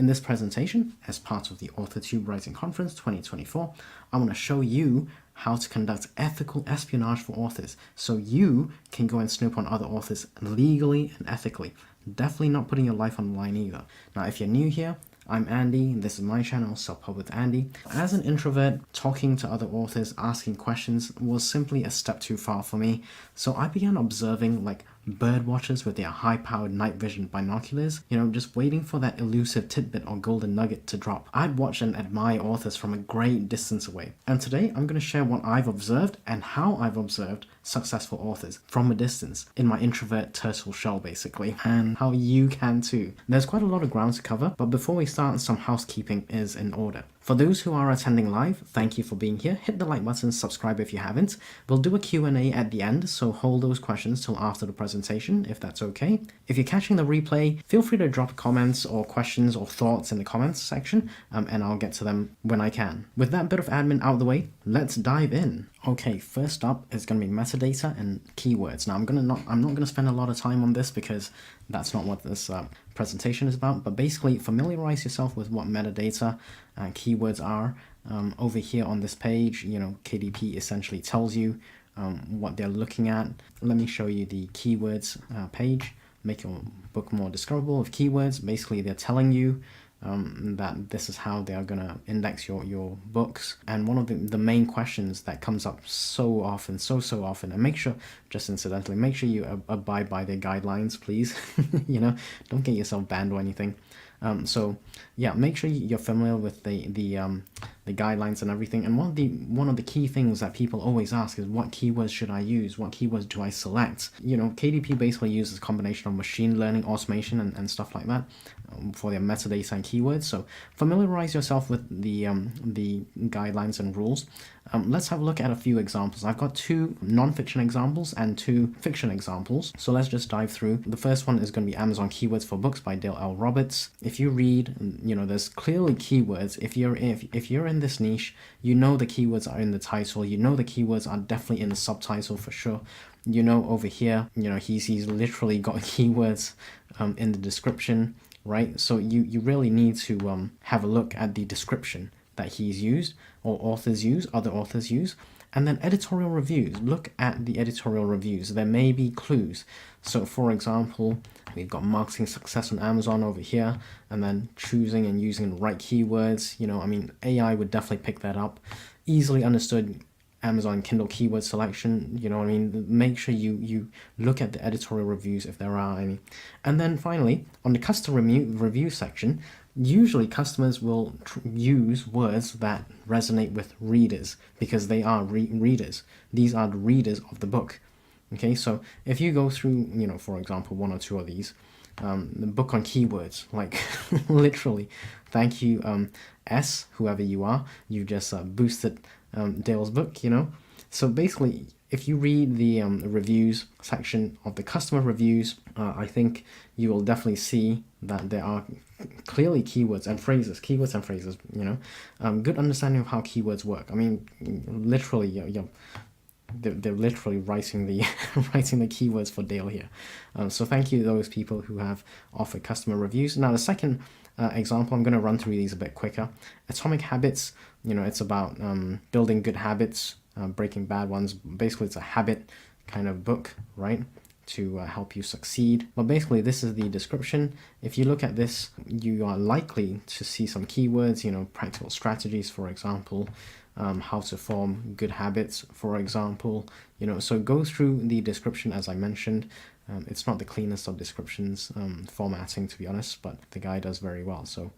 In this presentation, as part of the AuthorTube Writing Conference 2024, I want to show you how to conduct ethical espionage for authors so you can go and snoop on other authors legally and ethically. Definitely not putting your life on the line either. Now, if you're new here, I'm Andy, this is my channel, Self-Pub with Andy. As an introvert, talking to other authors, asking questions was simply a step too far for me, so I began observing like bird watchers with their high-powered night vision binoculars, just waiting for that elusive tidbit or golden nugget to drop. I'd watch and admire authors from a great distance away. And today I'm going to share what I've observed and how I've observed successful authors from a distance in my introvert turtle shell basically, and how you can too. There's quite a lot of ground to cover, but before we start, some housekeeping is in order. For those who are attending live, thank you for being here. Hit the like button, subscribe if you haven't. We'll do a Q&A at the end, so hold those questions till after the presentation, if that's okay. If you're catching the replay, feel free to drop comments or questions or thoughts in the comments section, and I'll get to them when I can. With that bit of admin out of the way, let's dive in. Okay, first up is going to be metadata and keywords. Now, I'm not going to spend a lot of time on this because that's not what this presentation is about, but basically familiarize yourself with what metadata and keywords are. Over here on this page, KDP essentially tells you what they're looking at. Let me show you the keywords page. Make your book more discoverable with keywords. Basically, they're telling you that this is how they are going to index your books. And one of the main questions that comes up so often, and make sure, just incidentally, make sure you abide by their guidelines, please. Don't get yourself banned or anything. So yeah, make sure you're familiar with the guidelines and everything. And one of the key things that people always ask is, what keywords should I use? What keywords do I select? KDP basically uses a combination of machine learning, automation, and stuff like that for their metadata and keywords. So familiarize yourself with the guidelines and rules. Let's have a look at a few examples. I've got 2 non-fiction examples and 2 fiction examples. So let's just dive through. The first one is going to be Amazon Keywords for Books by Dale L. Roberts. If you read, there's clearly keywords. If you're in this niche, the keywords are in the title. The keywords are definitely in the subtitle for sure. Over here, he's literally got keywords in the description, right? So you really need to have a look at the description that he's used, or other authors use. And then editorial reviews. Look at the editorial reviews. There may be clues. So for example, we've got marketing success on Amazon over here, and then choosing and using the right keywords. AI would definitely pick that up. Easily understood Amazon Kindle keyword selection, make sure you look at the editorial reviews if there are any. And then finally, on the customer review section, usually customers will use words that resonate with readers because they are readers. These are the readers of the book. Okay, so if you go through, for example, 1 or 2 of these, the book on keywords, like literally, thank you, S, whoever you are, you just boosted Dale's book, So basically, if you read the reviews section of the customer reviews, I think you will definitely see that there are clearly keywords and phrases, good understanding of how keywords work. Literally, they're literally writing the keywords for Dale here. So thank you to those people who have offered customer reviews. Now the second example, I'm going to run through these a bit quicker. Atomic Habits, it's about building good habits, breaking bad ones. Basically, it's a habit kind of book, right, to help you succeed. But basically, this is the description. If you look at this, you are likely to see some keywords, practical strategies, for example, how to form good habits, for example, so go through the description as I mentioned. It's not the cleanest of descriptions, formatting to be honest, but the guy does very well, so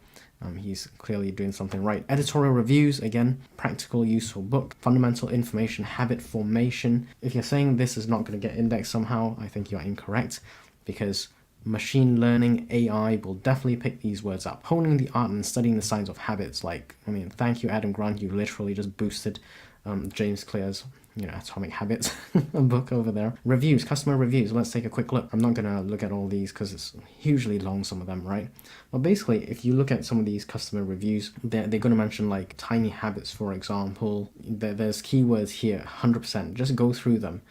he's clearly doing something right. Editorial reviews, again, practical, useful book, fundamental information, habit formation. If you're saying this is not going to get indexed somehow, I think you're incorrect, because machine learning, AI will definitely pick these words up. Honing the art and studying the science of habits, thank you, Adam Grant, you literally just boosted James Clear's Atomic Habits book over there. Reviews, customer reviews. Let's take a quick look. I'm not going to look at all these because it's hugely long, some of them, right? But basically, if you look at some of these customer reviews, they're going to mention like tiny habits, for example. There's keywords here, 100%. Just go through them,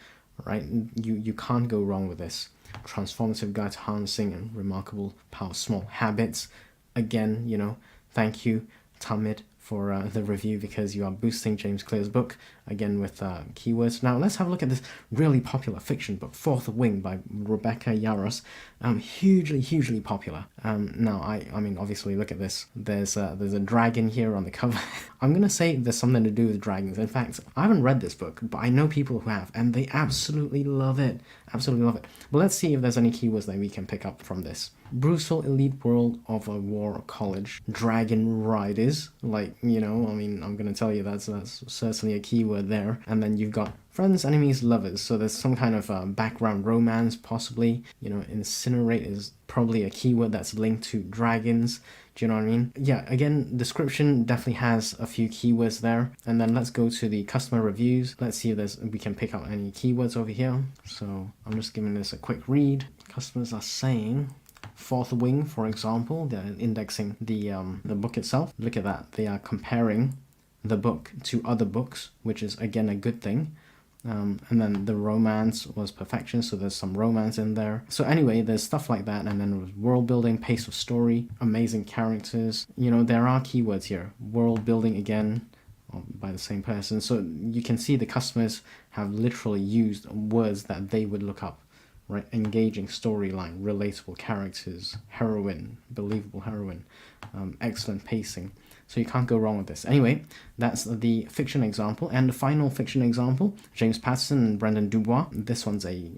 right? You can't go wrong with this. Transformative guide to harnessing and remarkable power of small habits. again, thank you, Tamid, for the review, because you are boosting James Clear's book again with keywords. Now let's have a look at this really popular fiction book, Fourth Wing by Rebecca Yarros. Hugely popular. Now I mean, obviously, look at this. There's a dragon here on the cover. I'm gonna say there's something to do with dragons. In fact, I haven't read this book, but I know people who have, and they absolutely love it. Absolutely love it. But let's see if there's any keywords that we can pick up from this. Brutal elite world of a war college. Dragon riders. Like, I mean, I'm gonna tell you that's certainly a keyword there. And then you've got friends, enemies, lovers. So there's some kind of background romance, possibly. Incinerate is probably a keyword that's linked to dragons. Do you know what I mean? Yeah, again, description definitely has a few keywords there. And then let's go to the customer reviews. Let's see if we can pick out any keywords over here. So I'm just giving this a quick read. Customers are saying Fourth Wing, for example. They're indexing the book itself. Look at that. They are comparing the book to other books, which is again a good thing. And then the romance was perfection, so there's some romance in there. So anyway, there's stuff like that, and then world building, pace of story, amazing characters. There are keywords here. World building again, by the same person. So you can see the customers have literally used words that they would look up, right? Engaging storyline, relatable characters, heroine, believable heroine, excellent pacing. So you can't go wrong with this. Anyway, that's the fiction example. And the final fiction example, James Patterson and Brendan Dubois. This one's a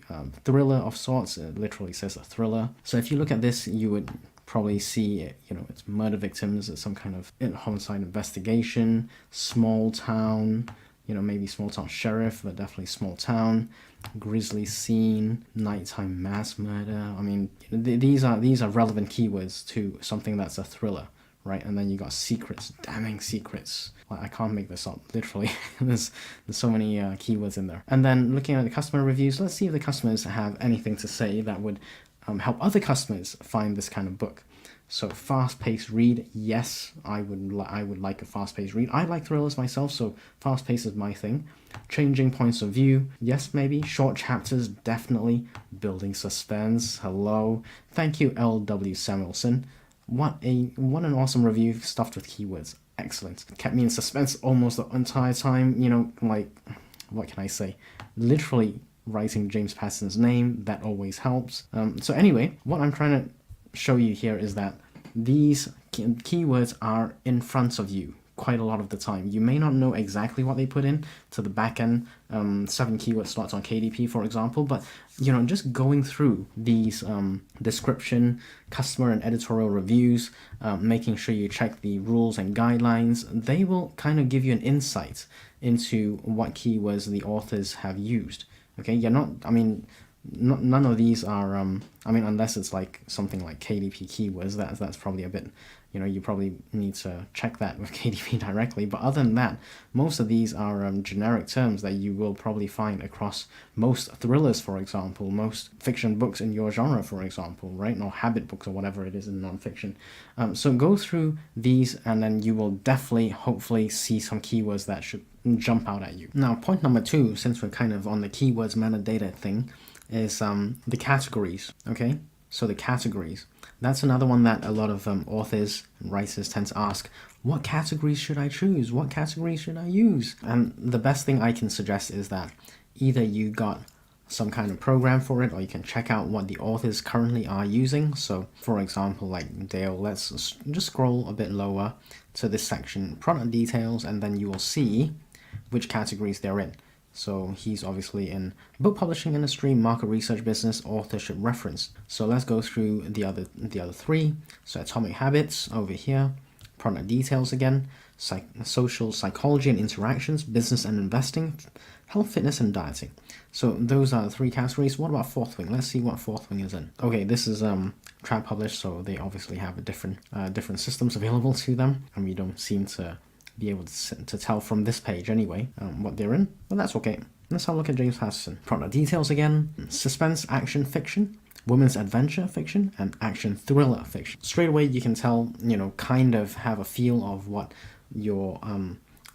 thriller of sorts. It literally says a thriller. So if you look at this, you would probably see, it's murder victims, it's some kind of homicide investigation, small town, maybe small town sheriff, but definitely small town, grisly scene, nighttime mass murder. I mean, these are relevant keywords to something that's a thriller. Right, and then you got secrets, damning secrets. Like, I can't make this up, literally. there's so many keywords in there. And then looking at the customer reviews, let's see if the customers have anything to say that would help other customers find this kind of book. So fast-paced read, yes, I would like a fast-paced read. I like thrillers myself, so fast-paced is my thing. Changing points of view, yes, maybe. Short chapters, definitely. Building suspense, hello. Thank you, L.W. Samuelson. What an awesome review stuffed with keywords. Excellent. Kept me in suspense almost the entire time. Like, what can I say? Literally writing James Patterson's name, that always helps. So anyway, what I'm trying to show you here is that these keywords are in front of you quite a lot of the time. You may not know exactly what they put in to the back end, 7 keyword slots on KDP, for example, but just going through these description, customer and editorial reviews, making sure you check the rules and guidelines, they will kind of give you an insight into what keywords the authors have used. Okay, none of these are, unless it's like something like KDP keywords, that's probably a bit, you probably need to check that with KDP directly. But other than that, most of these are generic terms that you will probably find across most thrillers, for example, most fiction books in your genre, for example, right? Or habit books or whatever it is in nonfiction. So go through these, and then you will definitely, hopefully, see some keywords that should jump out at you. Now, point number 2, since we're kind of on the keywords metadata thing, is the categories. Okay, so the categories, that's another one that a lot of authors and writers tend to ask. What categories should I choose? What categories should I use? And the best thing I can suggest is that either you got some kind of program for it, or you can check out what the authors currently are using. So for example, like Dale, let's just scroll a bit lower to this section, product details, and then you will see which categories they're in. So he's obviously in book publishing industry, market research business, authorship reference. So let's go through the other 3. So atomic habits over here, product details again, social psychology and interactions, business and investing, health, fitness, and dieting. So those are the 3 categories. What about Fourth Wing? Let's see what Fourth Wing is in. Okay, this is trad published, so they obviously have a different systems available to them, and we don't seem to be able to tell from this page anyway what they're in, but that's okay. Let's have a look at James Patterson. Product details again, suspense, action, fiction, women's adventure fiction, and action thriller fiction. Straight away you can tell, kind of have a feel of what your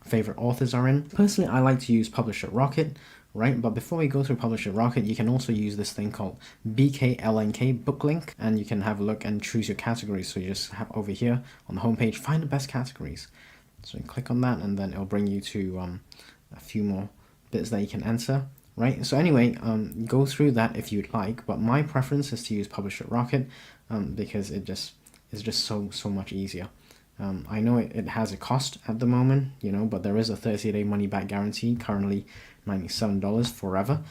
favorite authors are in. Personally, I like to use Publisher Rocket right? But before we go through Publisher Rocket, you can also use this thing called BKLNK book link, and you can have a look and choose your categories. So you just have over here on the homepage, find the best categories. So you click on that, and then it'll bring you to a few more bits that you can enter, right? So anyway, go through that if you'd like, but my preference is to use Publisher Rocket because it's just so much easier. I know it has a cost at the moment, but there is a 30-day money-back guarantee, currently $97 forever,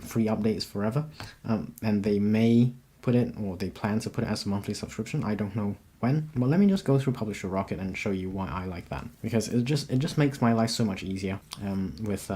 free updates forever, and they may put it, or they plan to put it as a monthly subscription. I don't know when, but let me just go through Publisher Rocket and show you why I like that, because it just makes my life so much easier with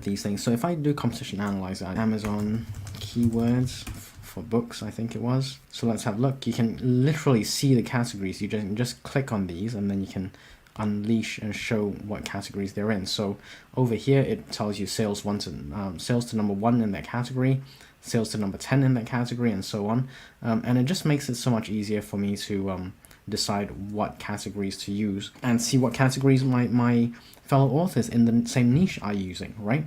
these things. So if I do competition analyzer, Amazon keywords for books, I think it was. So let's have a look. You can literally see the categories. You just click on these, and then you can unleash and show what categories they're in. So over here it tells you sales to number 1 in that category, sales to number 10 in that category, and so on. And it just makes it so much easier for me to decide what categories to use and see what categories my fellow authors in the same niche are using, right?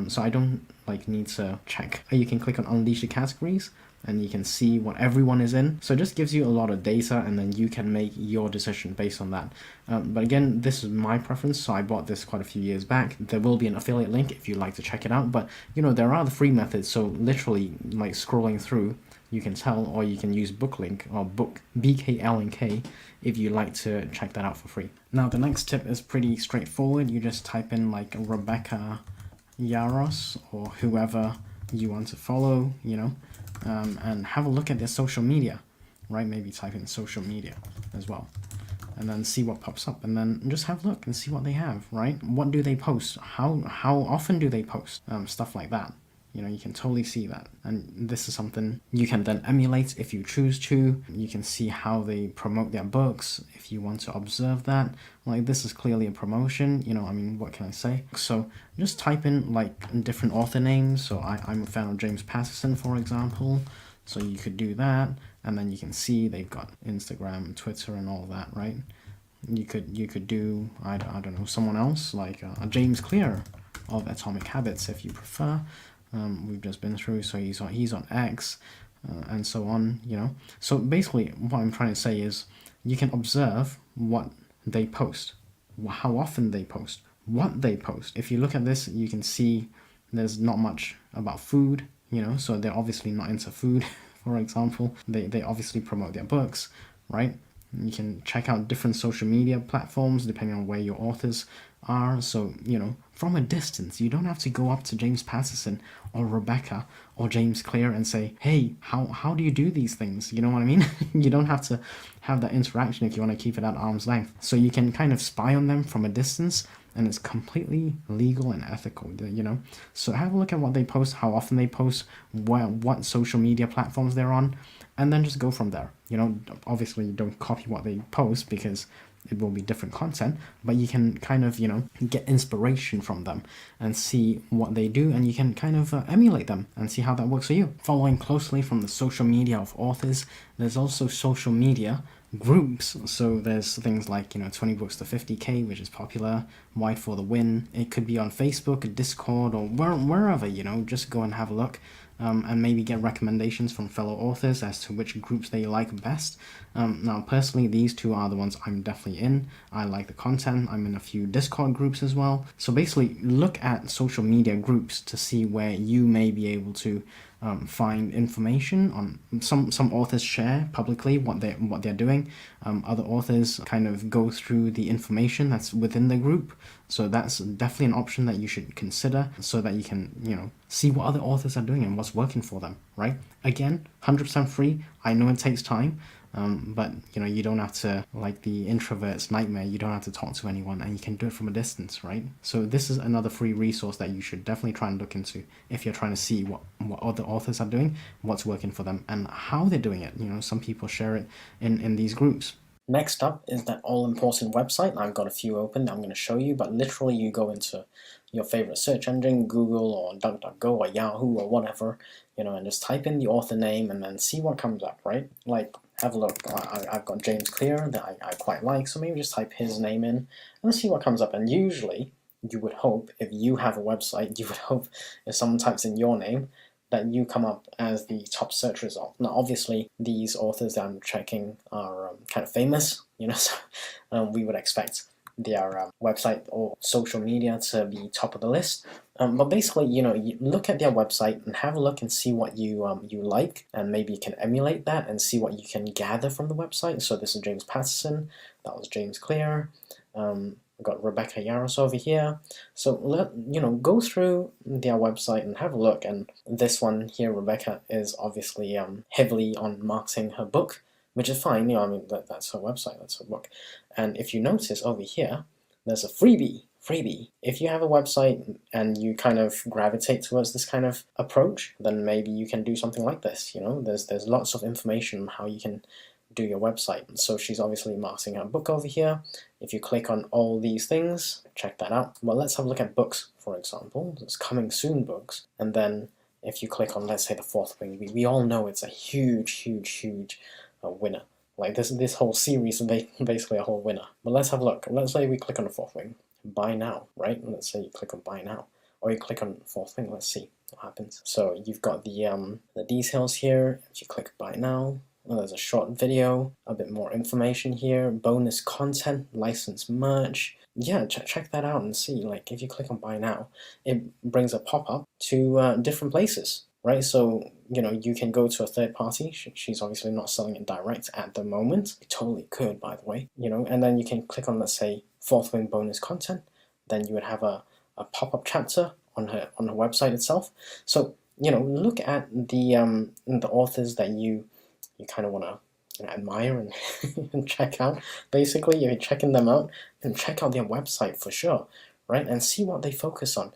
So I don't need to check. You can click on unleash the categories, and you can see what everyone is in. So it just gives you a lot of data, and then you can make your decision based on that. But again, this is my preference, so I bought this quite a few years back. There will be an affiliate link if you'd like to check it out, but there are the free methods, so literally scrolling through, you can tell, or you can use Booklink or book BKLNK if you like to check that out for free. Now the next tip is pretty straightforward. You just type in Rebecca Yaros or whoever you want to follow, and have a look at their social media, right? Maybe type in social media as well, and then see what pops up, and then just have a look and see what they have, right? What do they post? How often do they post? Stuff like that. You can totally see that, and this is something you can then emulate if you choose to. You can see how they promote their books if you want to observe that. This is clearly a promotion, what can I say? So just type in different author names. So I'm a fan of James Patterson, for example, so you could do that, and then you can see they've got Instagram, Twitter, and all that, right? You could do I don't know, someone else a James Clear of Atomic Habits if you prefer. We've just been through, so he's on X, and so on, So basically what I'm trying to say is you can observe what they post, how often they post, what they post. If you look at this, you can see there's not much about food, so they're obviously not into food. For example, they obviously promote their books, right? You can check out different social media platforms depending on where your authors are. So, from a distance, you don't have to go up to James Patterson or Rebecca or James Clear and say, hey, how do you do these things? You know what I mean? You don't have to have that interaction if you want to keep it at arm's length. So you can kind of spy on them from a distance, and it's completely legal and ethical, So have a look at what they post, how often they post, what social media platforms they're on, and then just go from there. Obviously don't copy what they post because it will be different content, but you can kind of, get inspiration from them and see what they do, and you can kind of emulate them and see how that works for you. Following closely from the social media of authors, there's also social media groups. So there's things like 20 books to 50k, which is popular, Wide for the Win. It could be on Facebook, Discord, or wherever, just go and have a look. And maybe get recommendations from fellow authors as to which groups they like best. Now, personally, these two are the ones I'm definitely in. I like the content. I'm in a few Discord groups as well. So basically, look at social media groups to see where you may be able to find information on. Some authors share publicly what they're doing. Other authors kind of go through the information that's within the group. So that's definitely an option that you should consider, so that you can, see what other authors are doing and what's working for them, right? Again, 100% free. I know it takes time, but you don't have to, like the introvert's nightmare, you don't have to talk to anyone, and you can do it from a distance, right? So this is another free resource that you should definitely try and look into if you're trying to see what other authors are doing, what's working for them, and how they're doing it. Some people share it in these groups. Next up is that all-important website. I've got a few open that I'm going to show you, but literally you go into your favorite search engine, Google or DuckDuckGo or Yahoo or whatever, and just type in the author name and then see what comes up, right? Have a look. I've got James Clear that I quite like, so maybe just type his name in and see what comes up. And usually you would hope if you have a website, you would hope if someone types in your name that you come up as the top search result. Now, obviously, these authors that I'm checking are kind of famous, so we would expect their website or social media to be top of the list. But basically, you look at their website and have a look and see what you like, and maybe you can emulate that and see what you can gather from the website. So this is James Patterson, that was James Clear. We've got Rebecca Yaros over here. So go through their website and have a look. And this one here, Rebecca, is obviously heavily on marketing her book, which is fine. I mean that's her website, that's her book. And if you notice over here, there's a freebie. If you have a website and you kind of gravitate towards this kind of approach, then maybe you can do something like this. There's lots of information on how you can do your website. So she's obviously marketing her book over here. If you click on all these things, check that out. Well, let's have a look at books, for example. It's coming soon books. And then if you click on, let's say, the Fourth Wing, we all know it's a huge winner. Like this whole series is basically a whole winner. But let's have a look. Let's say we click on the Fourth Wing. Buy now, right? Let's say you click on buy now, or you click on Fourth Wing. Let's see what happens. So you've got the details here. If you click buy now, well, there's a short video, a bit more information here, bonus content, licensed merch. Yeah, check that out and see. Like if you click on buy now, it brings a pop-up to different places, right? So you can go to a third party. She's obviously not selling it direct at the moment. You totally could, by the way. And then you can click on, let's say, Fourth Wing bonus content. Then you would have a pop-up chapter on her website itself. So look at the authors that you kind of want to admire and check out. Basically, you're checking them out and check out their website for sure, right? And see what they focus on.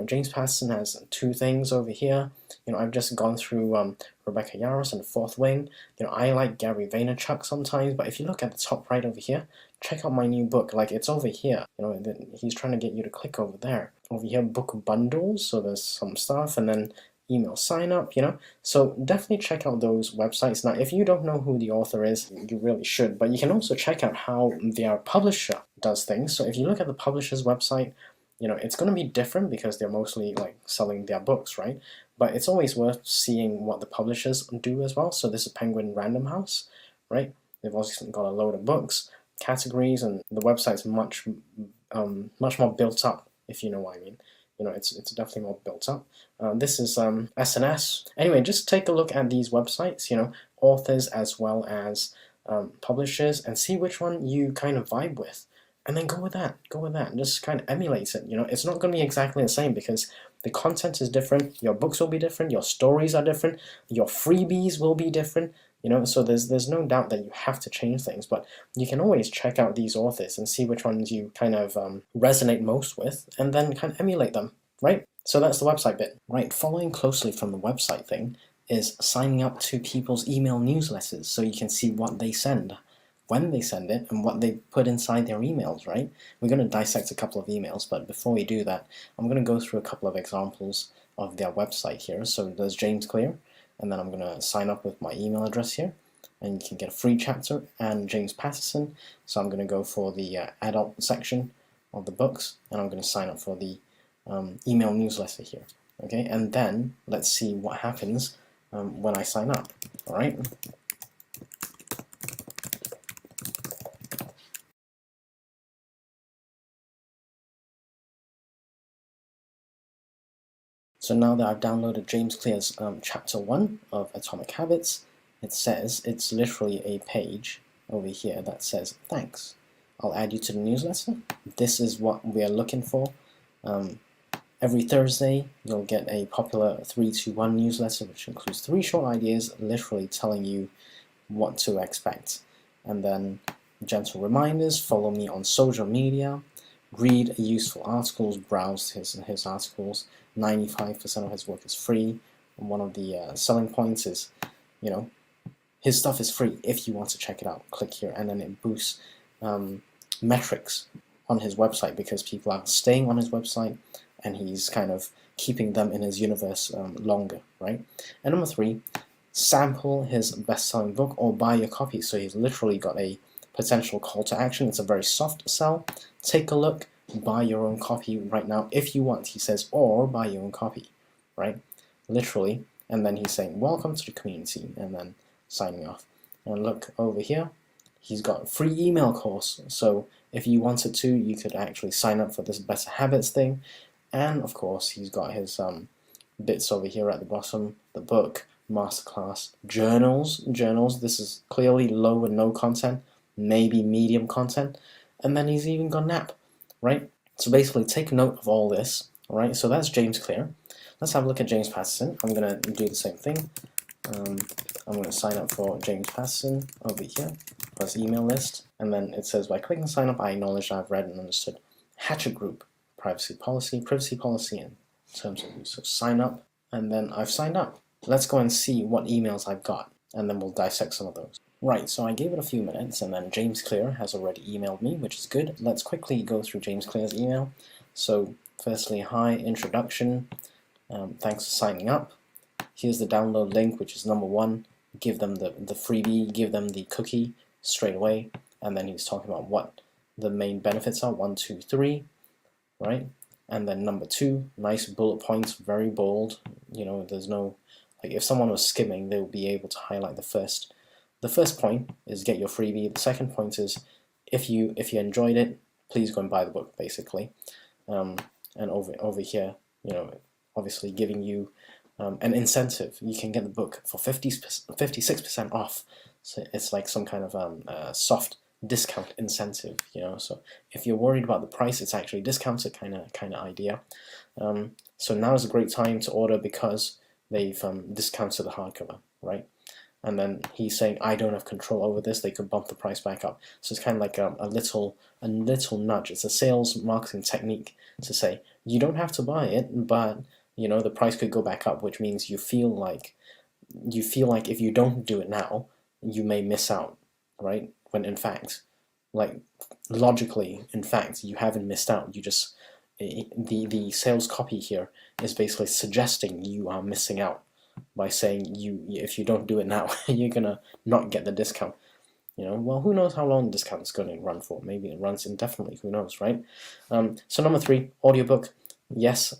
James Patterson has 2 things over here. I've just gone through Rebecca Yaros and the Fourth Wing. I like Gary Vaynerchuk sometimes, but if you look at the top right over here, check out my new book. Like it's over here. He's trying to get you to click over there. Over here, book bundles. So there's some stuff, and then email sign up, so definitely check out those websites. Now if you don't know who the author is, you really should, but you can also check out how their publisher does things. So if you look at the publisher's website, it's going to be different because they're mostly like selling their books, right? But it's always worth seeing what the publishers do as well. So this is Penguin Random House, right? They've also got a load of books, categories, and the website's much more built up, if you know what I mean. It's definitely more built up. This is SNS. Anyway, just take a look at these websites, authors as well as publishers, and see which one you kind of vibe with, and then go with that. And just kind of emulate it. It's not going to be exactly the same because the content is different. Your books will be different. Your stories are different. Your freebies will be different. So there's no doubt that you have to change things, but you can always check out these authors and see which ones you kind of resonate most with, and then kind of emulate them, right? So that's the website bit, right? Following closely from the website thing is signing up to people's email newsletters so you can see what they send, when they send it, and what they put inside their emails, right? We're going to dissect a couple of emails, but before we do that, I'm going to go through a couple of examples of their website here. So there's James Clear, and then I'm going to sign up with my email address here, and you can get a free chapter, and James Patterson. So I'm going to go for the adult section of the books, and I'm going to sign up for the email newsletter here. Okay, and then let's see what happens when I sign up. All right. So now that I've downloaded James Clear's chapter 1 of Atomic Habits, it says, it's literally a page over here that says, thanks, I'll add you to the newsletter. This is what we're looking for. Every Thursday, you'll get a popular 3-2-1 newsletter, which includes 3 short ideas, literally telling you what to expect. And then gentle reminders, follow me on social media, read useful articles, browse his articles. 95% of his work is free. And one of the selling points is, his stuff is free if you want to check it out. Click here, and then it boosts metrics on his website because people are staying on his website and he's kind of keeping them in his universe longer, right? And number 3, sample his best-selling book or buy your copy. So he's literally got a potential call to action. It's a very soft sell. Take a look, buy your own copy right now if you want. He says, or buy your own copy, right? Literally. And then he's saying, welcome to the community, and then signing off. And look over here, he's got a free email course. So if you wanted to, you could actually sign up for this Better Habits thing. And of course, he's got his bits over here at the bottom, the book, masterclass, journals. This is clearly low and no content, maybe medium content. And then he's even got an app, right? So basically, take note of all this, all right? So that's James Clear. Let's have a look at James Patterson. I'm going to do the same thing. I'm going to sign up for James Patterson over here, plus email list. And then it says, by clicking sign up, I acknowledge I've read and understood Hatchet Group, privacy policy and terms of use. So sign up, and then I've signed up. Let's go and see what emails I've got, and then we'll dissect some of those. Right, so I gave it a few minutes, and then James Clear has already emailed me, which is good. Let's quickly go through James Clear's email. So firstly, hi, introduction. Thanks for signing up. Here's the download link, which is number 1. Give them the freebie, give them the cookie straight away, and then he's talking about what the main benefits are, 1, 2, 3, right? And then number 2, nice bullet points, very bold. You know, there's no, like, if someone was skimming, they would be able to highlight the first. The first point is get your freebie. The second point is if you enjoyed it, please go and buy the book, basically. And over here, you know, obviously giving you an incentive. You can get the book for 56% off. So it's like some kind of soft discount incentive, you know. So if you're worried about the price, it's actually discounted kind of idea. So now is a great time to order because they've discounted the hardcover, right? And then he's saying, I don't have control over this. They could bump the price back up. So it's kind of like a little nudge. It's a sales marketing technique to say you don't have to buy it, but you know the price could go back up, which means you feel like if you don't do it now, you may miss out, right? When in fact, like logically, in fact, you haven't missed out. You just the sales copy here is basically suggesting you are missing out by saying if you don't do it now, you're gonna not get the discount. You know, well, who knows how long the discount is going to run for? Maybe it runs indefinitely. Who knows, right? So number 3, audiobook. Yes,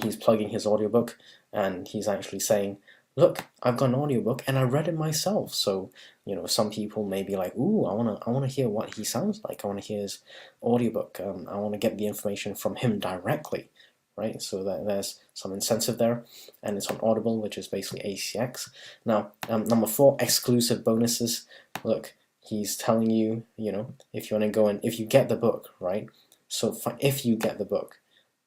he's plugging his audiobook, and he's actually saying, look, I've got an audiobook and I read it myself. So, you know, some people may be like, ooh, I wanna hear what he sounds like. I want to hear his audiobook. I want to get the information from him directly, right? So there's some incentive there, and it's on Audible, which is basically ACX. Now, number 4, exclusive bonuses. Look, he's telling you, you know, if you want to go and if you get the book, right? So if you get the book,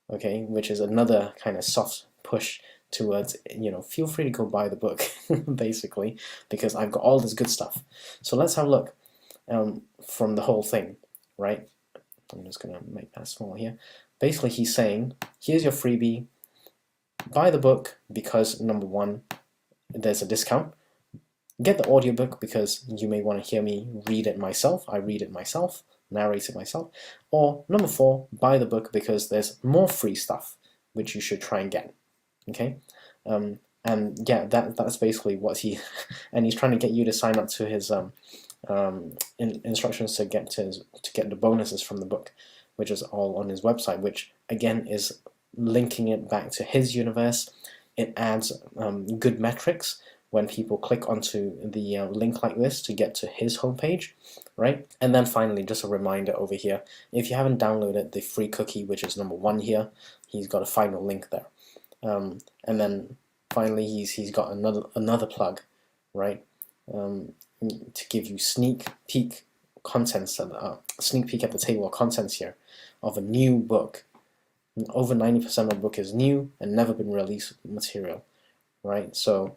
okay, which is another kind of soft push towards, you know, feel free to go buy the book, basically, because I've got all this good stuff. So let's have a look from the whole thing, right? I'm just going to make that small here. Basically, he's saying, here's your freebie, buy the book because, number 1, there's a discount. Get the audiobook because you may want to hear me read it myself. I read it myself, narrate it myself. Or number 4, buy the book because there's more free stuff which you should try and get. Okay, and yeah, that's basically what he and he's trying to get you to sign up to his instructions to get the bonuses from the book, which is all on his website, which again is linking it back to his universe. It adds good metrics when people click onto the link like this to get to his homepage, right? And then finally, just a reminder over here, if you haven't downloaded the free cookie, which is number 1 here, he's got a final link there. And then finally, he's got another plug, right? To give you sneak peek contents, sneak peek at the table of contents here of a new book. Over 90% of the book is new and never been released material, right? So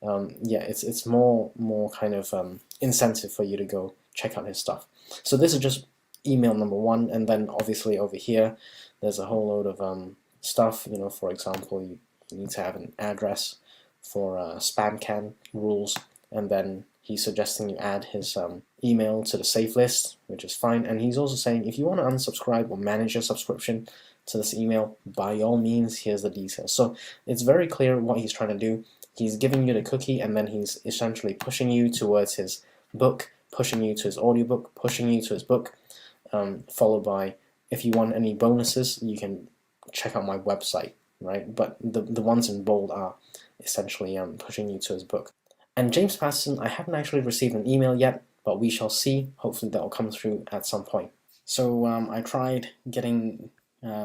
yeah, it's more kind of incentive for you to go check out his stuff. So this is just email number 1, and then obviously over here there's a whole load of stuff. You know, for example, you need to have an address for spam can rules, and then he's suggesting you add his email to the safe list, which is fine. And he's also saying if you want to unsubscribe or manage your subscription to this email, by all means, here's the details. So it's very clear what he's trying to do. He's giving you the cookie, and then he's essentially pushing you towards his book, pushing you to his audiobook, pushing you to his book, followed by if you want any bonuses, you can check out my website, right? But the ones in bold are essentially pushing you to his book. And James Patterson, I haven't actually received an email yet, but we shall see. Hopefully that will come through at some point. So I tried getting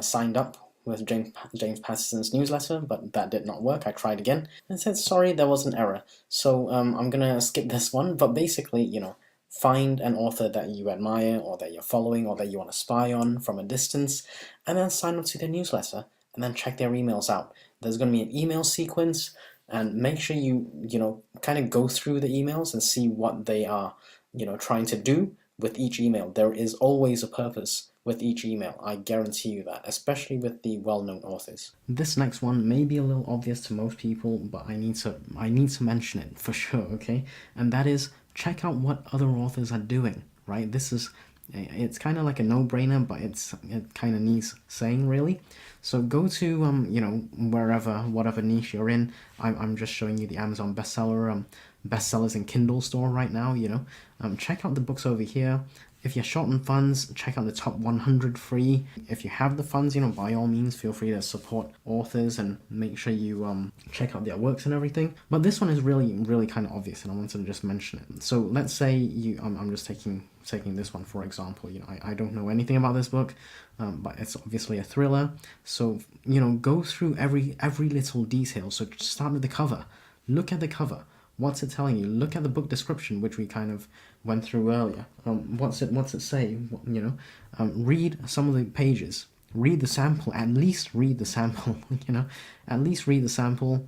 signed up with James Patterson's newsletter, but that did not work. I tried again and it said, sorry, there was an error. So I'm gonna skip this one, but basically, you know, find an author that you admire or that you're following or that you want to spy on from a distance, and then sign up to their newsletter and then check their emails out. There's going to be an email sequence, and make sure you kind of go through the emails and see what they are trying to do with each email. There is always a purpose with each email, I guarantee you that, especially with the well-known authors. This next one may be a little obvious to most people, but I need to mention it for sure, okay? And that is, check out what other authors are doing, right? It's kind of like a no-brainer, but it kind of needs saying, really. So go to whatever niche you're in. I'm just showing you the Amazon bestsellers in Kindle store right now. Check out the books over here. If you're short on funds, check out the top 100 free. If you have the funds, by all means, feel free to support authors and make sure you check out their works and everything. But this one is really, really kind of obvious, and I wanted to just mention it. So let's say I'm just taking this one for example. I don't know anything about this book, but it's obviously a thriller. So go through every little detail. So start with the cover. Look at the cover. What's it telling you? Look at the book description, which we kind of went through earlier. What's it say? Read some of the pages. Read the sample. At least read the sample. At least read the sample.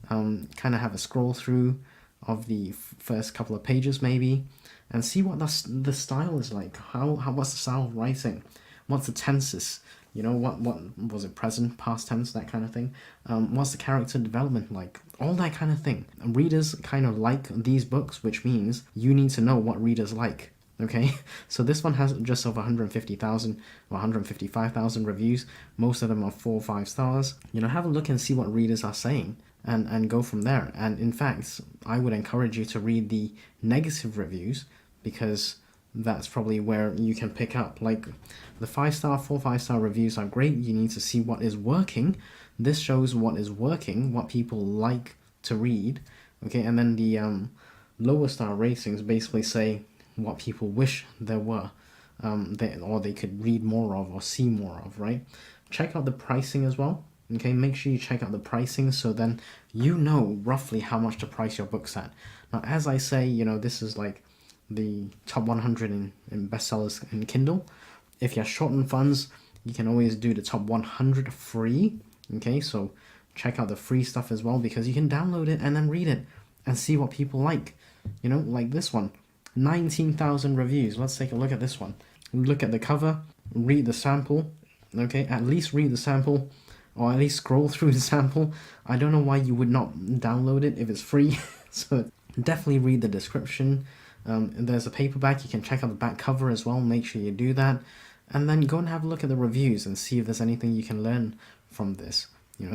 Kind of have a scroll through of the first couple of pages maybe, and see what the style is like. What's the style of writing? What's the tenses? What was it, present, past tense, that kind of thing? What's the character development like? All that kind of thing. Readers kind of like these books, which means you need to know what readers like. Okay, so this one has just over 150,000 or 155,000 reviews. Most of them are 4 or 5 stars. Have a look and see what readers are saying, and go from there. And in fact, I would encourage you to read the negative reviews, because that's probably where you can pick up. Like, the 5-star, 4, 5-star reviews are great. You need to see what is working. This shows what is working, what people like to read. Okay, and then the lower star ratings basically say what people wish there were, they could read more of or see more of, right? Check out the pricing as well. Okay, make sure you check out the pricing, so then you know roughly how much to price your books at. Now, as I say, this is like the top 100 in bestsellers in Kindle. If you're short on funds, you can always do the top 100 free. Okay, so check out the free stuff as well, because you can download it and then read it and see what people like. Like this one, 19,000 reviews. Let's take a look at this one. Look at the cover, read the sample. Okay, at least read the sample, or at least scroll through the sample. I don't know why you would not download it if it's free. So definitely read the description. There's a paperback. You can check out the back cover as well. Make sure you do that, and then go and have a look at the reviews and see if there's anything you can learn from this.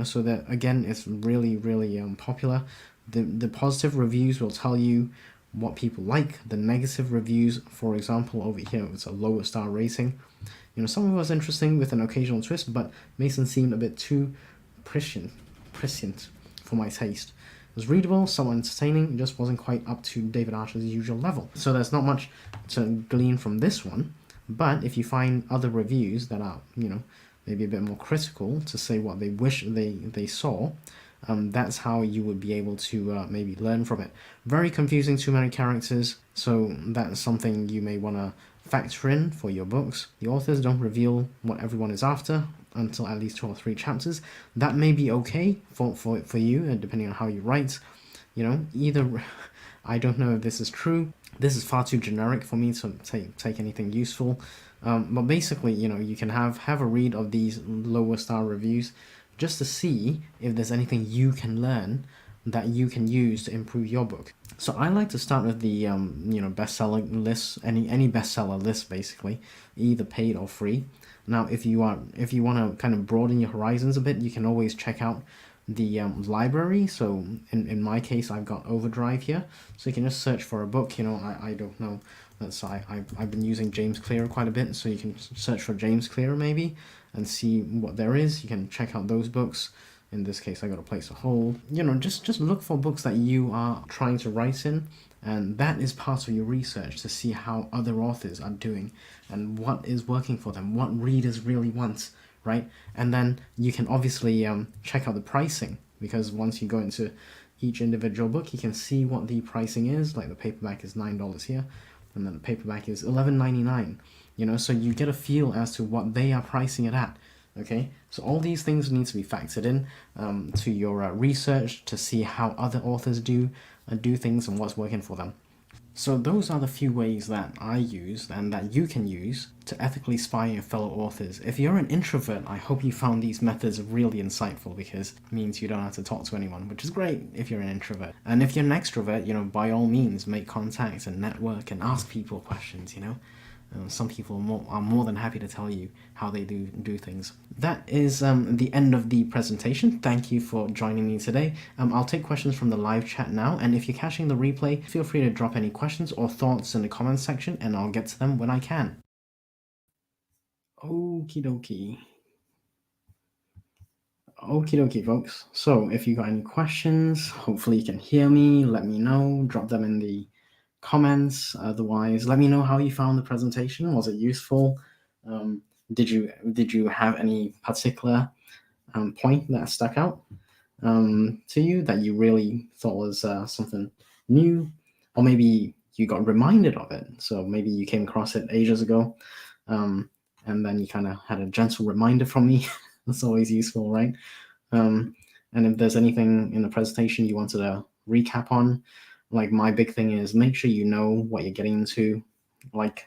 So that, again, it's really, really popular. The positive reviews will tell you what people like. The negative reviews, for example, over here, it's a lower star rating. Some of it was interesting with an occasional twist, but Mason seemed a bit too prescient for my taste. It was readable, somewhat entertaining, it just wasn't quite up to David Archer's usual level. So there's not much to glean from this one, but if you find other reviews that are, maybe a bit more critical to say what they wish they saw, that's how you would be able to maybe learn from it. Very confusing, too many characters, so that's something you may want to factor in for your books. The authors don't reveal what everyone is after until at least 2 or 3 chapters. That may be okay for you, depending on how you write. Either, I don't know if this is true. This is far too generic for me to take anything useful. But basically, you can have a read of these lower star reviews just to see if there's anything you can learn that you can use to improve your book. So I like to start with the bestseller list, any bestseller list basically, either paid or free. Now, if you want to kind of broaden your horizons a bit, you can always check out the library. So in my case, I've got Overdrive here, so you can just search for a book. I don't know. I've been using James Clear quite a bit, so you can search for James Clear maybe and see what there is. You can check out those books. In this case, I got a place to hold. Just look for books that you are trying to write in, and that is part of your research to see how other authors are doing and what is working for them, what readers really want, right? And then you can obviously check out the pricing, because once you go into each individual book, you can see what the pricing is. Like the paperback is $9 here, and then the paperback is $11.99. So you get a feel as to what they are pricing it at. Okay, so all these things need to be factored in to your research to see how other authors do things and what's working for them. So those are the few ways that I use and that you can use to ethically spy your fellow authors. If you're an introvert, I hope you found these methods really insightful, because it means you don't have to talk to anyone, which is great if you're an introvert. And if you're an extrovert, by all means, make contacts and network and ask people questions. Some people are more than happy to tell you how they do things. That is the end of the presentation. Thank you for joining me today. I'll take questions from the live chat now, and if you're catching the replay, feel free to drop any questions or thoughts in the comments section, and I'll get to them when I can. Okie dokie. Okie dokie, folks. So if you got any questions, hopefully you can hear me, let me know, drop them in the comments. Otherwise, let me know how you found the presentation. Was it useful? Did you have any particular point that stuck out to you that you really thought was something new, or maybe you got reminded of it? So maybe you came across it ages ago, and then you kind of had a gentle reminder from me. That's always useful, right? And if there's anything in the presentation you wanted to recap on, like my big thing is make sure you know what you're getting into. Like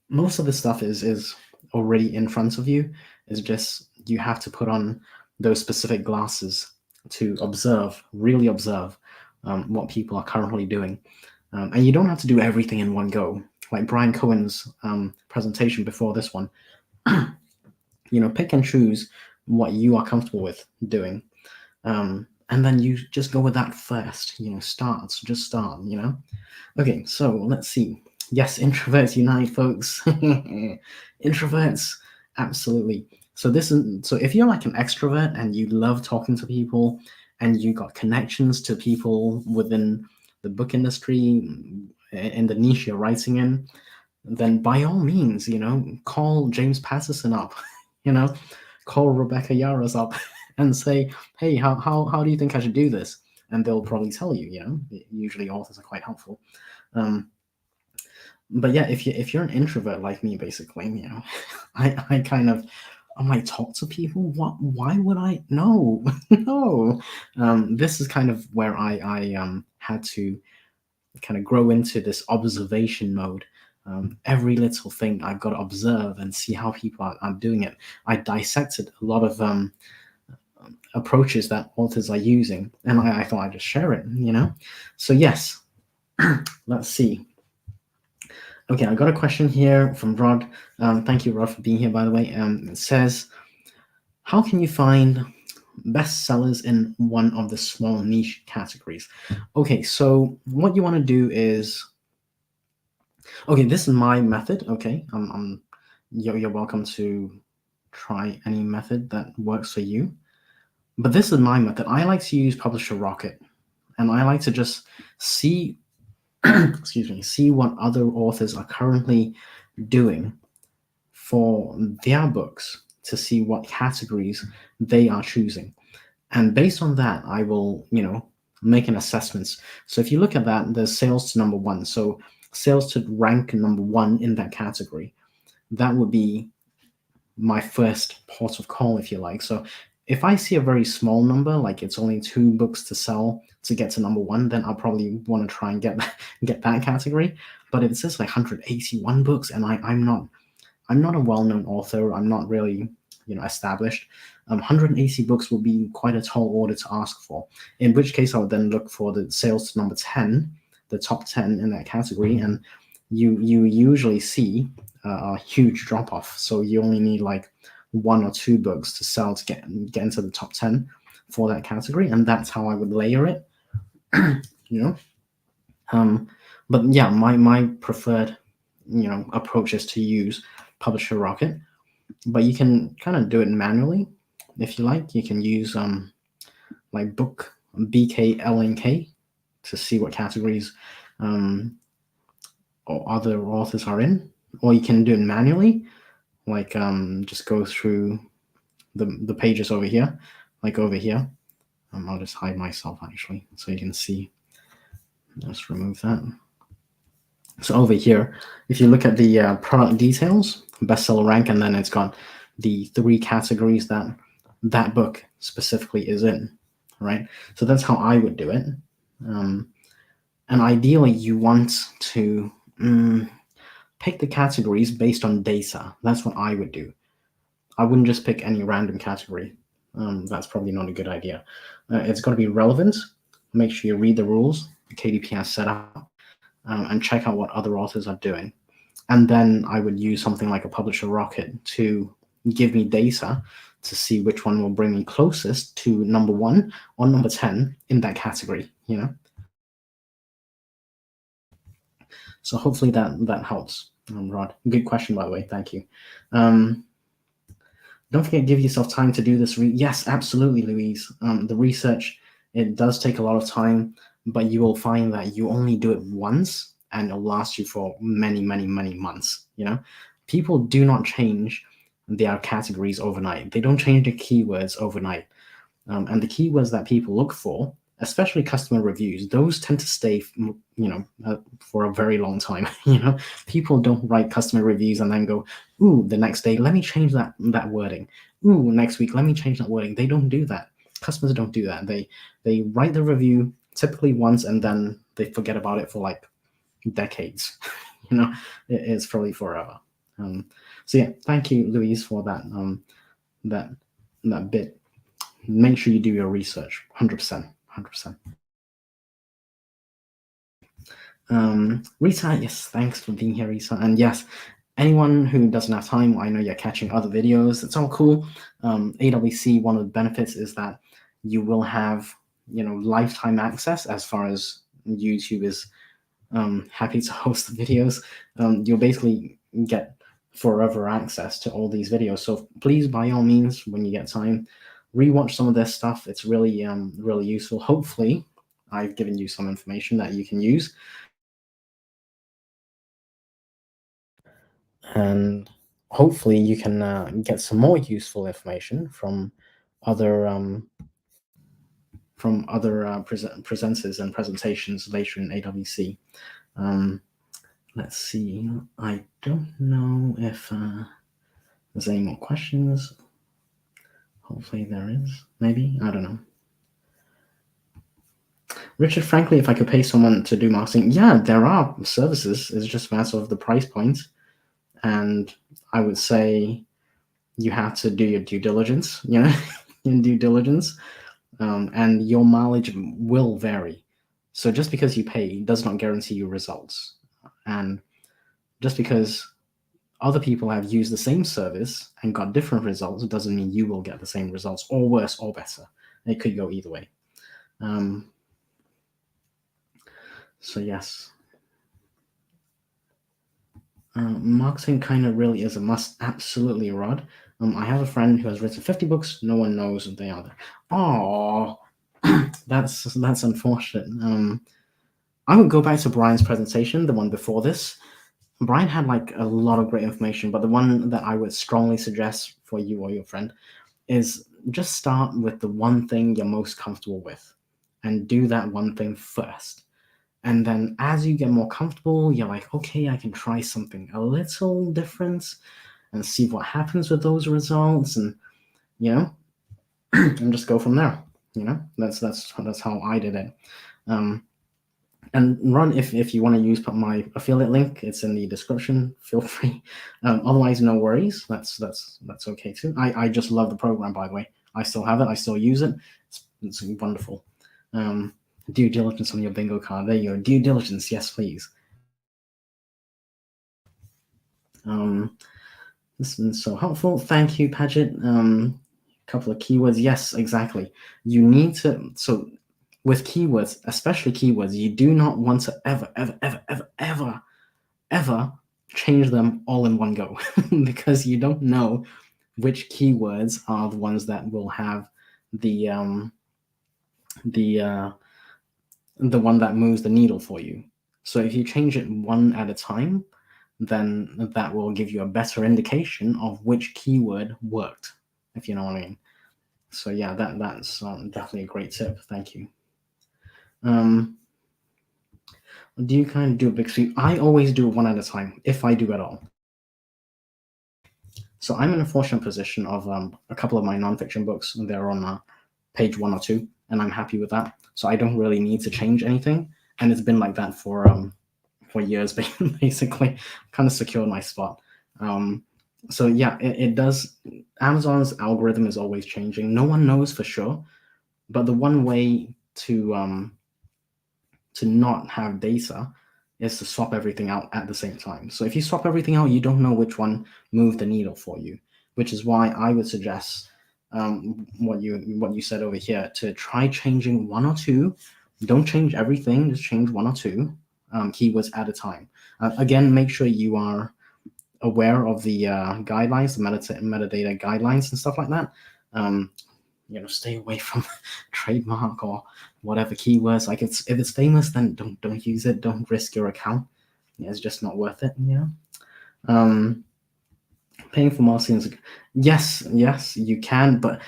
most of the stuff is already in front of you. It's just you have to put on those specific glasses to really observe what people are currently doing. And you don't have to do everything in one go. Like Brian Cohen's presentation before this one, pick and choose what you are comfortable with doing. And then you just go with that first, just start. Okay, so let's see. Yes, introverts unite, folks. Introverts, absolutely. So if you're like an extrovert and you love talking to people and you got connections to people within the book industry in the niche you're writing in, then by all means, call James Patterson up, call Rebecca Yaros up and say, hey, how do you think I should do this? And they'll probably tell you. Usually authors are quite helpful. But yeah, if you're an introvert like me, basically, I might talk to people. Why would I? No, no. This is kind of where I had to kind of grow into this observation mode. Every little thing I've got to observe and see how people are doing it. I dissected a lot of approaches that authors are using, and I thought I'd just share it. So yes, let's see. Okay, I got a question here from Rod. Thank you, Rod, for being here, by the way. It says, how can you find bestsellers in one of the small niche categories? Okay, so what you want to do is, okay, this is my method. Okay, you're welcome to try any method that works for you. But this is my method. I like to use Publisher Rocket, and I like to just see see what other authors are currently doing for their books, to see what categories they are choosing. And based on that, I will, make an assessment. So if you look at that, there's sales to number one. So sales to rank number one in that category. That would be my first port of call, if you like. So if I see a very small number, like it's only 2 books to sell to get to number one, then I'll probably want to try and get that category. But if it says like 181 books and I'm not a well-known author, I'm not really established, 180 books will be quite a tall order to ask for, in which case I would then look for the sales to number 10, the top 10 in that category, and you usually see a huge drop-off. So you only need like 1 or 2 books to sell to get into the top 10. for that category, and that's how I would layer it. you know. But yeah, my preferred approach is to use Publisher Rocket, but you can kind of do it manually if you like. You can use like book BKLNK to see what categories or other authors are in, or you can do it manually, like just go through the pages over here, like over here. I'll just hide myself actually so you can see. Let's remove that. So over here, if you look at the product details, bestseller rank, and then it's got the 3 categories that that book specifically is in, right? So that's how I would do it. And ideally, you want to pick the categories based on data. That's what I would do. I wouldn't just pick any random category. That's probably not a good idea. It's got to be relevant. Make sure you read the rules the KDP has set up, and check out what other authors are doing. And then I would use something like a Publisher Rocket to give me data to see which one will bring me closest to number 1 or number 10 in that category, So hopefully that helps, Rod. Good question, by the way. Thank you. Don't forget, give yourself time to do this. Yes, absolutely, Louise. The research, it does take a lot of time, but you will find that you only do it once and it'll last you for many, many, many months. People do not change their categories overnight. They don't change their keywords overnight. And the keywords that people look for, especially customer reviews, those tend to stay, for a very long time. People don't write customer reviews and then go, ooh, the next day, let me change that wording. Ooh, next week, let me change that wording. They don't do that. Customers don't do that. They write the review typically once and then they forget about it for like decades. It's probably forever. So yeah, thank you, Louise, for that that bit. Make sure you do your research. 100%. Rita, yes, thanks for being here, Rita. And yes, anyone who doesn't have time, I know you're catching other videos. It's all cool. AWC, one of the benefits is that you will have, lifetime access as far as YouTube is happy to host the videos. You'll basically get forever access to all these videos. So please, by all means, when you get time, rewatch some of this stuff. It's really, really useful. Hopefully, I've given you some information that you can use. And hopefully you can get some more useful information from other presenters and presentations later in AWC. Let's see. I don't know if there's any more questions. Hopefully there is. Maybe. I don't know. Richard, frankly, if I could pay someone to do marketing, yeah, there are services. It's just a matter of the price point. And I would say you have to do your due diligence, your due diligence, and your mileage will vary. So just because you pay does not guarantee you results. And just because other people have used the same service and got different results doesn't mean you will get the same results, or worse or better. It could go either way. So yes. Marketing kind of really is a must. Absolutely, Rod. I have a friend who has written 50 books. No one knows they are there. Oh, that's unfortunate. I would go back to Brian's presentation, the one before this. Brian had like a lot of great information, but the one that I would strongly suggest for you or your friend is just start with the one thing you're most comfortable with and do that one thing first. And then as you get more comfortable, you're like, okay, I can try something a little different and see what happens with those results, and and just go from there. That's how I did it. And Ron, if you want to use my affiliate link, it's in the description. Feel free. Otherwise, no worries. That's okay too. I just love the program, by the way. I still have it. I still use it. It's wonderful. Due diligence on your bingo card. There you go. Due diligence. Yes, please. This has been so helpful. Thank you, Paget. couple of keywords. Yes, exactly. You need to, so with keywords, especially keywords, you do not want to ever change them all in one go because you don't know which keywords are the ones that will have the the uh, the one that moves the needle for you. So if you change it one at a time, then that will give you a better indication of which keyword worked, if you know what I mean. So yeah, that's definitely a great tip. Thank you. Do you kind of do a big sweep? I always do one at a time, if I do at all. So I'm in a fortunate position of a couple of my nonfiction books. They're on page 1 or 2, and I'm happy with that. So I don't really need to change anything, and it's been like that for years, basically. Kind of secured my spot. So yeah, it does. Amazon's algorithm is always changing. No one knows for sure, but the one way to not have data is to swap everything out at the same time. So if you swap everything out, you don't know which one moved the needle for you, which is why I would suggest what you said over here, to try changing one or two. Don't change everything, just change one or two keywords at a time. Again, make sure you are aware of the guidelines, the metadata guidelines and stuff like that. Stay away from trademark or whatever keywords. Like if it's famous, then don't use it. Don't risk your account. Yeah, it's just not worth it. Paying for marketing. Yes, you can, but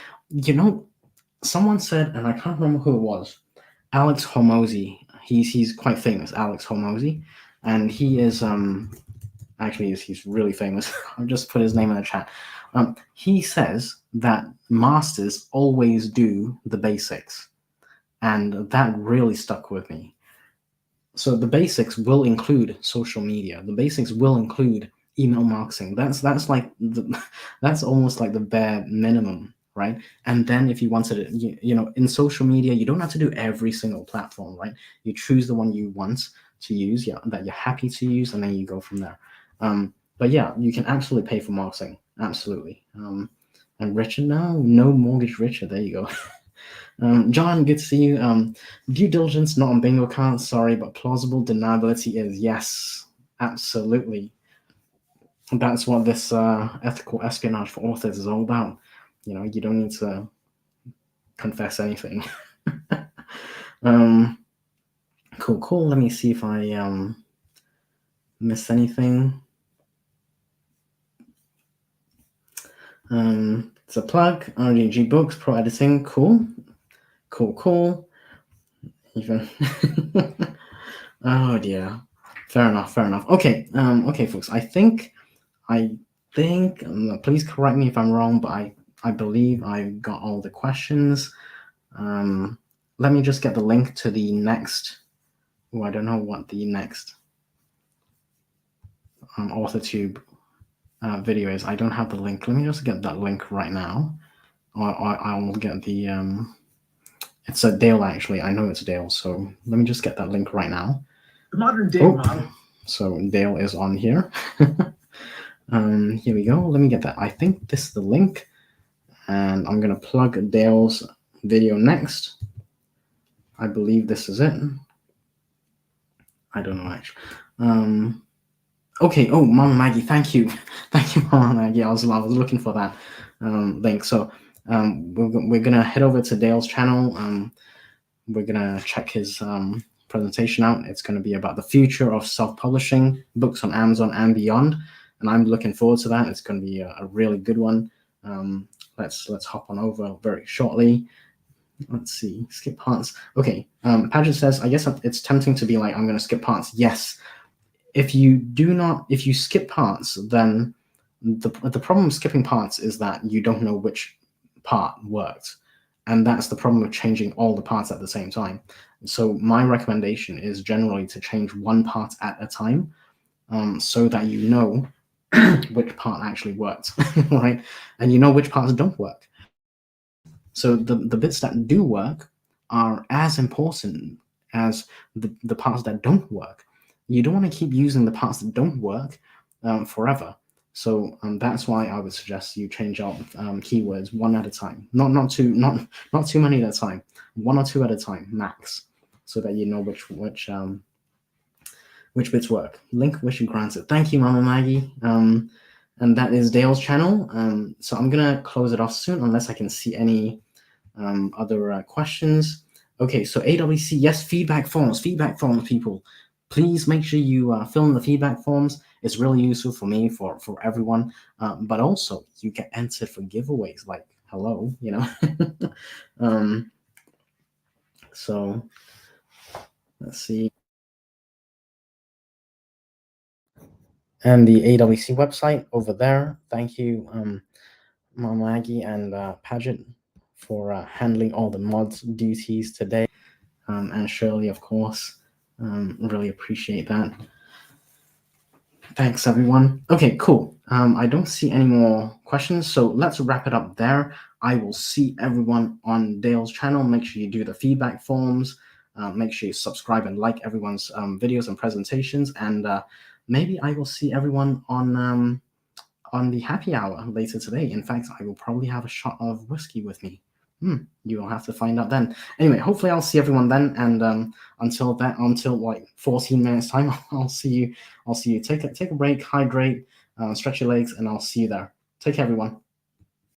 someone said, and I can't remember who it was. Alex Hormozy. He's quite famous, Alex Hormozy, and he is actually he's really famous. I'll just put his name in the chat. He says that masters always do the basics, and that really stuck with me. So the basics will include social media. The basics will include email marketing. That's like that's almost like the bare minimum, right? And then if you wanted it, in social media, you don't have to do every single platform, right? You choose the one you want to use, that you're happy to use, and then you go from there. But yeah, you can absolutely pay for marketing, absolutely. And Richard, no mortgage Richard. There you go. John, good to see you. Due diligence not on bingo cards, sorry, but plausible deniability is. Yes, absolutely. That's what this ethical espionage for authors is all about. You don't need to confess anything. Cool. Let me see if I missed anything. It's a plug. RDG Books, Pro Editing. Cool. Even. Oh dear. Fair enough. Okay. Okay, folks. I think. Please correct me if I'm wrong, but I believe I got all the questions. Let me just get the link to the next. Oh, I don't know what the next AuthorTube video is. I don't have the link. Let me just get that link right now. Or I will get the. It's a Dale, actually. I know it's Dale, so let me just get that link right now. The modern day model. So Dale is on here. Here we go. Let me get that. I think this is the link, and I'm going to plug Dale's video next. I believe this is it. I don't know, actually. Okay. Oh, Mama Maggie, thank you, Mama Maggie. I was looking for that link. So we're gonna head over to Dale's channel. We're gonna check his presentation out. It's gonna be about the future of self-publishing books on Amazon and beyond, and I'm looking forward to that. It's gonna be a really good one. Let's hop on over very shortly. Let's see, skip parts. Okay, Paget says, I guess it's tempting to be like, I'm going to skip parts. Yes, if you skip parts, then the problem with skipping parts is that you don't know which part worked, and that's the problem with changing all the parts at the same time. So my recommendation is generally to change one part at a time, so that you know which part actually worked, right? And you know which parts don't work. So the bits that do work are as important as the parts that don't work. You don't want to keep using the parts that don't work forever. So that's why I would suggest you change out keywords one at a time, not too many at a time, one or two at a time max, so that you know which bits work. Link wish you granted. Thank you, Mama Maggie. And that is Dale's channel. So I'm gonna close it off soon, unless I can see any other questions. Okay, so AWC, yes, feedback forms, people. Please make sure you fill in the feedback forms. It's really useful for me, for everyone. But also, you get entered for giveaways. Like, hello, you know. So let's see. And the AWC website over there. Thank you, Mama Maggie and Paget, for handling all the mods duties today. And Shirley, of course. Really appreciate that. Thanks, everyone. Okay, cool. I don't see any more questions, so let's wrap it up there. I will see everyone on Dale's channel. Make sure you do the feedback forms. Make sure you subscribe and like everyone's videos and presentations. And maybe I will see everyone on the happy hour later today. In fact, I will probably have a shot of whiskey with me. You will have to find out then. Anyway, hopefully I'll see everyone then. And until like 14 minutes time, I'll see you. Take a break, hydrate, stretch your legs, and I'll see you there. Take care, everyone.